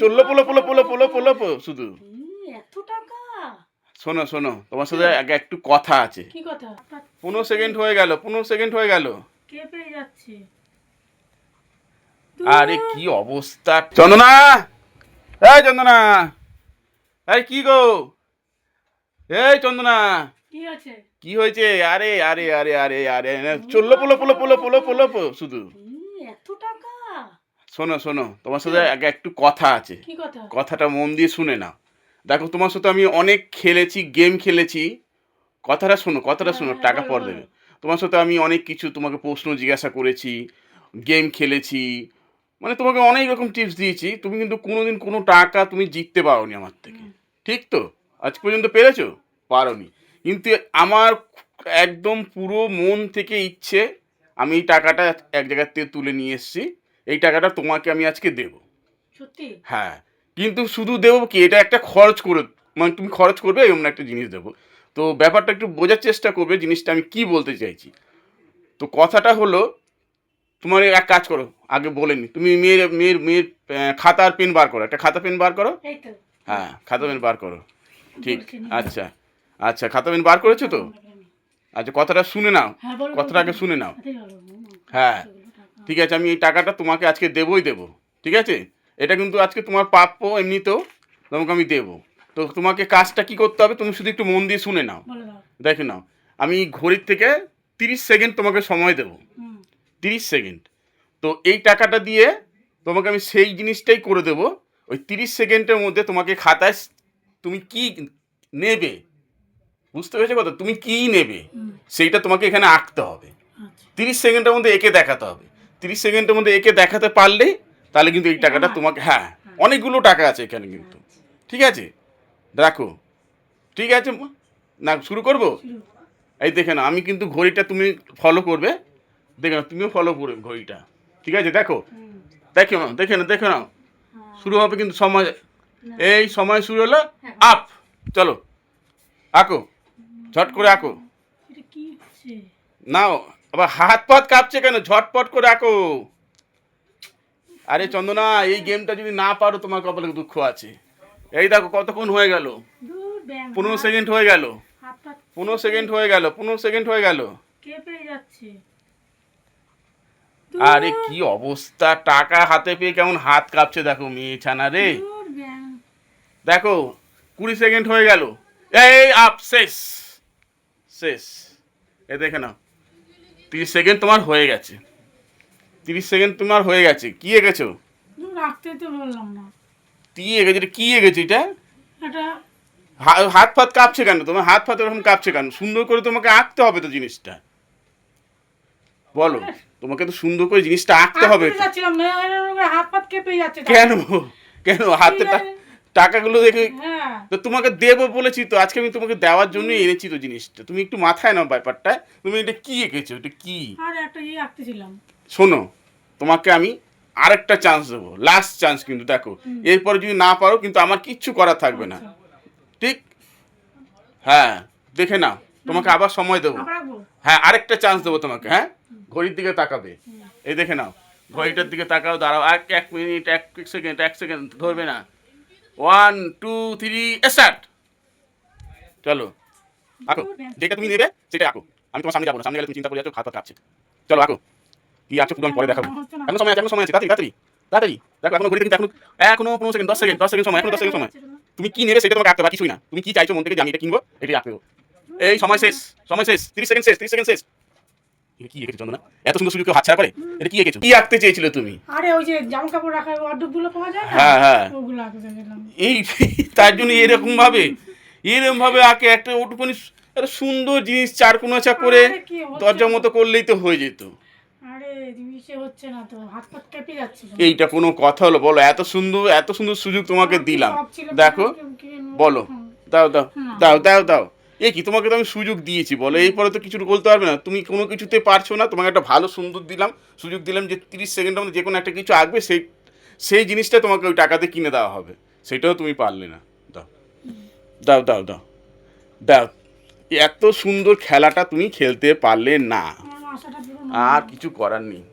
চললো polo polo polo polo polo শুধু। এত টাকা? শোনো শোনো, তোমার সাথে আগে একটু কথা আছে। কি কথা? 15 সেকেন্ড হয়ে গেল, 15 সেকেন্ড হয়ে গেল। কে পেয়ে যাচ্ছে? আরে কি অবস্থা! চন্দনা, এই চন্দনা, আরে কি গো, এই চন্দনা, কি আছে? কি হয়েছে? আরে আরে আরে আরে আরে চললো polo polo polo polo polo শুধু। এত টাকা? শোনো শোনো, তোমার সাথে আগে একটু কথা আছে। কি কথা? কথাটা মন দিয়ে শুনে নাও। দেখো, তোমার সাথে আমি অনেক খেলেছি, গেম খেলেছি। কথাটা শোনো, কথাটা শোনো, টাকা বলো, পর বলো। দেবে। তোমার সাথে আমি অনেক কিছু তোমাকে প্রশ্ন জিজ্ঞাসা করেছি, গেম খেলেছি, মানে তোমাকে অনেক রকম টিপস দিয়েছি। তুমি কিন্তু কোনোদিন কোনো টাকা তুমি জিততে পারোনি আমার থেকে, ঠিক তো? আজ পর্যন্ত পেরেছো? পারোনি। কিন্তু আমার একদম পুরো মন থেকে ইচ্ছে, আমি এই টাকাটা এক জায়গার থেকে তুলে নিয়ে এসেছি। এই টাকাটা তোমাকে আমি আজকে দেবো। সত্যি? হ্যাঁ, কিন্তু শুধু দেবো কি, এটা একটা খরচ করে, মানে তুমি খরচ করবে এমন একটা জিনিস দেবো। তো ব্যাপারটা একটু বোঝার চেষ্টা করবে, জিনিসটা আমি কি বলতে চাইছি। তো কথাটা হলো, তোমার এক কাজ করো, আগে বলে নি, তুমি মেয়ের মেয়ের মেয়ের খাতার পেন বার করো, একটা খাতা পেন বার করো। এই তো। হ্যাঁ, খাতা পেন বার করো। ঠিক। বলছি নি। আচ্ছা আচ্ছা, খাতা পেন বার করেছো তো? আচ্ছা, কথাটা শুনে নাও, হ্যাঁ, বলো, কথাটা আগে শুনে নাও। হ্যাঁ, ঠিক আছে, আমি এই টাকাটা তোমাকে আজকে দেবই দেবো। ঠিক আছে? এটা কিন্তু আজকে তোমার প্রাপ্য, এমনিতেও তোমাকে আমি দেবো। তো তোমাকে কাজটা কি করতে হবে, তুমি শুধু একটু মন দিয়ে শুনে নাও, বলে দাও। দেখে নাও। আমি ঘড়ির থেকে 30 সেকেন্ড তোমাকে সময় দেবো। হুম। 30 সেকেন্ড। তো এই টাকাটা দিয়ে তোমাকে আমি সেই জিনিসটাই করে দেবো। ওই 30 সেকেন্ডের মধ্যে তোমাকে খাতায় তুমি কি নেবে, বুঝতে পেরেছো কথা? তুমি কি নেবে সেইটা তোমাকে এখানে আঁকতে হবে। আচ্ছা। 30 সেকেন্ডের মধ্যে এঁকে দেখাতে হবে। 30 সেকেন্ডের মধ্যে এঁকে দেখাতে পারলেই তাহলে কিন্তু এই টাকাটা তোমাকে, হ্যাঁ, অনেকগুলো টাকা আছে এখানে কিন্তু। ঠিক আছে? রাখো। ঠিক আছে, না শুরু করবো? শুরু। এই দেখে না, আমি কিন্তু ঘড়িটা তুমি ফলো করবে। দেখে না, তুমিও ফলো করবে ঘড়িটা। ঠিক আছে? দেখো, হুম। দেখো না, দেখে না, দেখে নাও। হ্যাঁ। শুরু হবে কিন্তু সময়। না। এই সময় শুরু হলো। হ্যাঁ। আপ, চলো আঁকো, ঝট করে আঁকো। এটা কি হচ্ছে? নাও, আবার হাত পাত কাঁপছে কেন? ঝটপট করে আঁকো। আরে চন্দনা, এই গেমটা যদি না পারো, তোমার কপালে দুঃখ আছে। এই দেখো কতক্ষণ হয়ে গেল, দূর ব্যাং 15 সেকেন্ড হয়ে গেল, হাত পা 15 সেকেন্ড হয়ে গেল, 15 সেকেন্ড হয়ে গেল। কে পেয়ে যাচ্ছে? আরে কি অবস্থা! টাকা হাতে পেয়ে কেমন হাত কাঁপছে দেখো, মেয়ে ছানা রে। দূর ব্যাং। দেখো 20 সেকেন্ড হয়ে গেল। এই আপ, শেষ শেষ। এ দেখে নাও, 30 সেকেন্ড তোমার হয়ে গেছে। 30 সেকেন্ড তোমার হয়ে গেছে। কি এঁকেছো? দূর রাখতে তো বললাম না। কি এঁকেছো? এটা কি এঁকেছো এটা? এটা হাত ফাত কাঁপছে কেন? তোমার হাত ফাত এরকম কাঁপছে কেন? সুন্দর করে তোমাকে আঁকতে হবে তো জিনিসটা। বলো, তোমাকে তো সুন্দর করে জিনিসটা আঁকতে হবে তো। যাচ্ছিলাম হাত পাত কেঁপে যাচ্ছে। কেন? কেন হাতে টাকাগুলো দেখে? হ্যাঁ। তো তোমাকে দেবো বলেছি তো, আজকে আমি তোমাকে দেওয়ার জন্যই এনেছি তো জিনিসটা। তুমি একটু মাথায় নাও ব্যাপারটা। তুমি এটা কি এঁকেছো? এটা কি? আর একটা আঁকতেছিলাম। শোনো, তোমাকে আমি আরেকটা চান্স দেবো, লাস্ট চান্স কিন্তু। দেখো, এরপরে যদি না পারো কিন্তু আমার কিচ্ছু করার থাকবে না। ঠিক? হ্যাঁ, দেখে নাও, তোমাকে আবার সময় দেবো। আবার আঁকবো? হ্যাঁ, আরেকটা চান্স দেবো তোমাকে। হ্যাঁ, ঘড়ির দিকে তাকাবে। এই দেখে নাও, ঘড়িটার দিকে তাকাও, দাঁড়াও, এক মিনিট, এক সেকেন্ড, এক সেকেন্ড ধরবে না। 1 2 3 স্টার্ট। চলো আঁকো, যেটা তুমি নেবে সেটা আঁকো। আমি তোমার সামনে যাবো না, সামনে গেলে তুমি চিন্তা করে যাচ্ছ, হাত পা কাঁপছে। চলো আঁকো, কি আঁকছো পুরো আমি পরে দেখাবো। এখনো সময় আছে, এখনো সময় আছে, তাড়াতাড়ি তাড়াতাড়ি তাড়াতাড়ি। দেখো এখনো ঘড়িতে কিন্তু এখনো 15 সেকেন্ড, 10 সেকেন্ড, 10 সেকেন্ড সময়, এখনো 10 সেকেন্ড সময়। তুমি কি নেবে সেটা তোমাকে আঁকতে হবে, কিছুই না। তুমি কি চাইছো মন থেকে যে আমি এটা কিনবো, এটাই আঁকতে হবে। এই সময় শেষ, সময় শেষ, 30 সেকেন্ড শেষ, 30 সেকেন্ড শেষ। এটা কি এঁকেছো চন্দনা? এত সুন্দর সুযোগ কেউ হাতছাড়া করে? এটা কি এঁকেছো? কি আঁকতে চেয়েছিলে তুমি? আরে ওই যে জামা কাপড় রাখা ওয়ার্ডরোবগুলো পাওয়া যায় না? হ্যাঁ হ্যাঁ, ওগুলো আঁকতে গেলাম। এই তার জন্য এরকম ভাবে আঁকে একটা ওটুকুনি একটা সুন্দর জিনিস চারকোনা করে আরে কি হচ্ছে? দরজা মতো করলেই তো হয়ে যেত। আরে জিনিসে হচ্ছে না তো, হাত পা কেঁপে যাচ্ছে। এইটা কোনো কথা হলো? বলো, এত সুন্দর সুযোগ তোমাকে দিলাম। সব ছিল, দেখো, বলো, দাও দাও হুম। দাও দাও দাও। এ কি, তোমাকে তো আমি সুযোগ দিয়েছি, বলো, এরপরে তো কিছু বলতে পারবে না। তুমি কোনো কিছুতে পারছো না। তোমাকে একটা ভালো সুন্দর দিলাম, সুযোগ দিলাম যে 30 সেকেন্ডের মধ্যে যে কোনো একটা কিছু আঁকবে, সেই জিনিসটা তোমাকে ওই টাকাতে কিনে দেওয়া হবে। সেটাও তুমি পারলে না। দাও দাও দাও দাও দাও। এত সুন্দর খেলাটা তুমি খেলতে পারলে না, আমার আশাটা পুরো আর কিছু করার নেই।